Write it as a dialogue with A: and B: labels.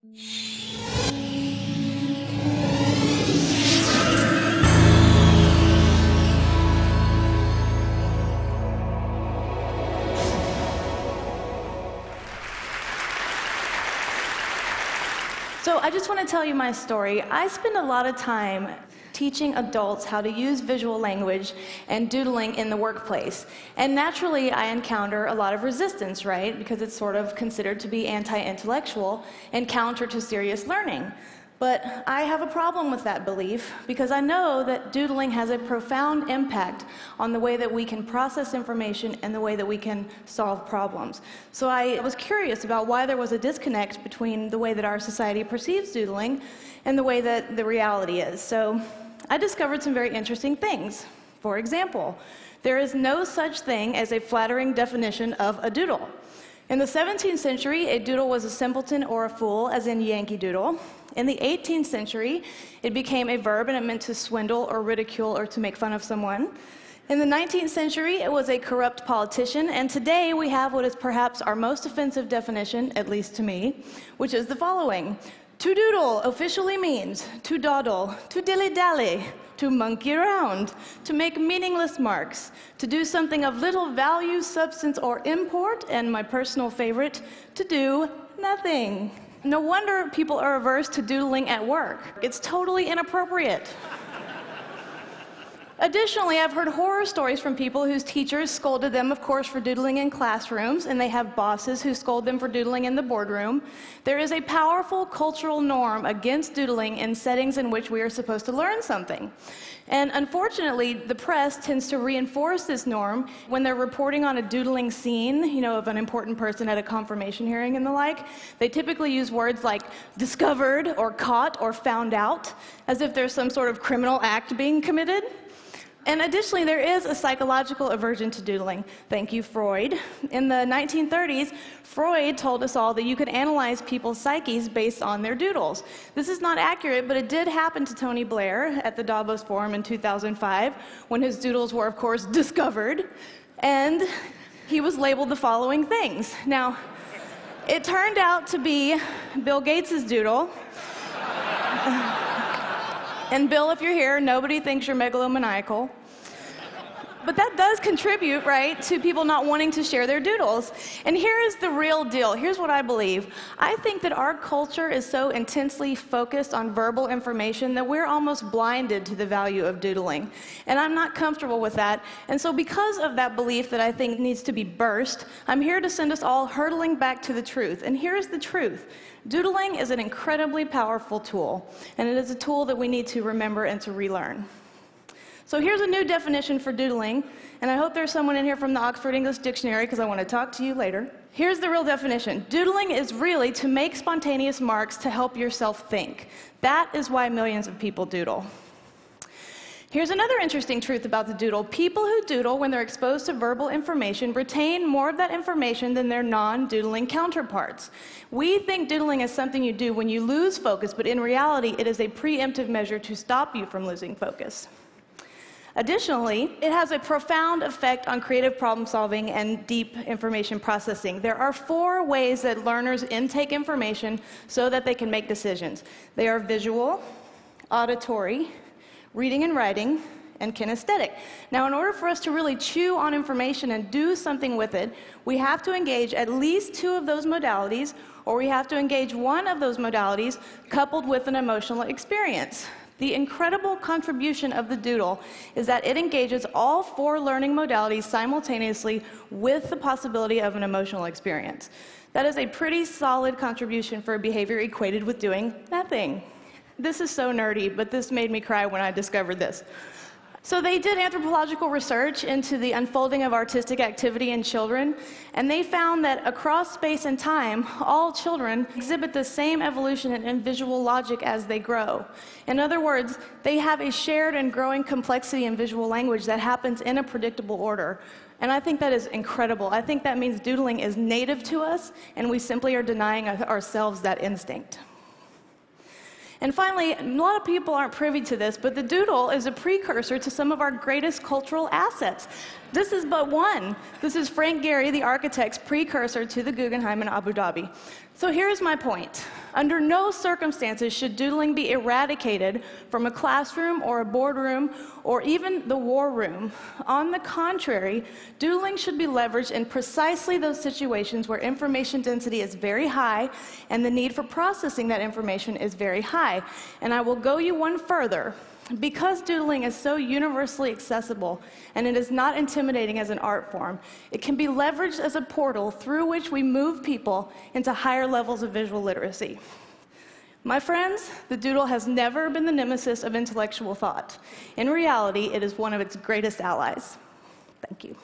A: So I just want to tell you my story. I spend a lot of time teaching adults how to use visual language and doodling in the workplace. And naturally, I encounter a lot of resistance, right? Because it's sort of considered to be anti-intellectual and counter to serious learning. But I have a problem with that belief because I know that doodling has a profound impact on the way that we can process information and the way that we can solve problems. So I was curious about why there was a disconnect between the way that our society perceives doodling and the way that the reality is. So I discovered some very interesting things. For example, there is no such thing as a flattering definition of a doodle. In the 17th century, a doodle was a simpleton or a fool, as in Yankee Doodle. In the 18th century, it became a verb and it meant to swindle or ridicule or to make fun of someone. In the 19th century, it was a corrupt politician, and today we have what is perhaps our most offensive definition, at least to me, which is the following. To doodle officially means to dawdle, to dilly-dally, to monkey around, to make meaningless marks, to do something of little value, substance, or import, and my personal favorite, to do nothing. No wonder people are averse to doodling at work. It's totally inappropriate. Additionally, I've heard horror stories from people whose teachers scolded them, of course, for doodling in classrooms, and they have bosses who scold them for doodling in the boardroom. There is a powerful cultural norm against doodling in settings in which we are supposed to learn something. And unfortunately, the press tends to reinforce this norm when they're reporting on a doodling scene, of an important person at a confirmation hearing and the like. They typically use words like discovered or caught or found out, as if there's some sort of criminal act being committed. And additionally, there is a psychological aversion to doodling. Thank you, Freud. In the 1930s, Freud told us all that you could analyze people's psyches based on their doodles. This is not accurate, but it did happen to Tony Blair at the Davos Forum in 2005, when his doodles were, of course, discovered, and he was labeled the following things. Now, it turned out to be Bill Gates' doodle. And Bill, if you're here, nobody thinks you're megalomaniacal. But that does contribute, right, to people not wanting to share their doodles. And here is the real deal. Here's what I believe. I think that our culture is so intensely focused on verbal information that we're almost blinded to the value of doodling. And I'm not comfortable with that. And so because of that belief that I think needs to be burst, I'm here to send us all hurtling back to the truth. And here's the truth. Doodling is an incredibly powerful tool, and it is a tool that we need to remember and to relearn. So here's a new definition for doodling, and I hope there's someone in here from the Oxford English Dictionary because I want to talk to you later. Here's the real definition. Doodling is really to make spontaneous marks to help yourself think. That is why millions of people doodle. Here's another interesting truth about the doodle. People who doodle, when they're exposed to verbal information, retain more of that information than their non-doodling counterparts. We think doodling is something you do when you lose focus, but in reality, it is a preemptive measure to stop you from losing focus. Additionally, it has a profound effect on creative problem solving and deep information processing. There are 4 ways that learners intake information so that they can make decisions. They are visual, auditory, reading and writing, and kinesthetic. Now, in order for us to really chew on information and do something with it, we have to engage at least 2 of those modalities, or we have to engage one of those modalities coupled with an emotional experience. The incredible contribution of the doodle is that it engages all 4 learning modalities simultaneously with the possibility of an emotional experience. That is a pretty solid contribution for a behavior equated with doing nothing. This is so nerdy, but this made me cry when I discovered this. So they did anthropological research into the unfolding of artistic activity in children, and they found that across space and time, all children exhibit the same evolution in visual logic as they grow. In other words, they have a shared and growing complexity in visual language that happens in a predictable order. And I think that is incredible. I think that means doodling is native to us, and we simply are denying ourselves that instinct. And finally, a lot of people aren't privy to this, but the doodle is a precursor to some of our greatest cultural assets. This is but one. This is Frank Gehry, the architect's precursor to the Guggenheim in Abu Dhabi. So here's my point. Under no circumstances should doodling be eradicated from a classroom or a boardroom or even the war room. On the contrary, doodling should be leveraged in precisely those situations where information density is very high and the need for processing that information is very high. And I will go you one further. Because doodling is so universally accessible and it is not intimidating as an art form, it can be leveraged as a portal through which we move people into higher levels of visual literacy. My friends, the doodle has never been the nemesis of intellectual thought. In reality, it is one of its greatest allies. Thank you.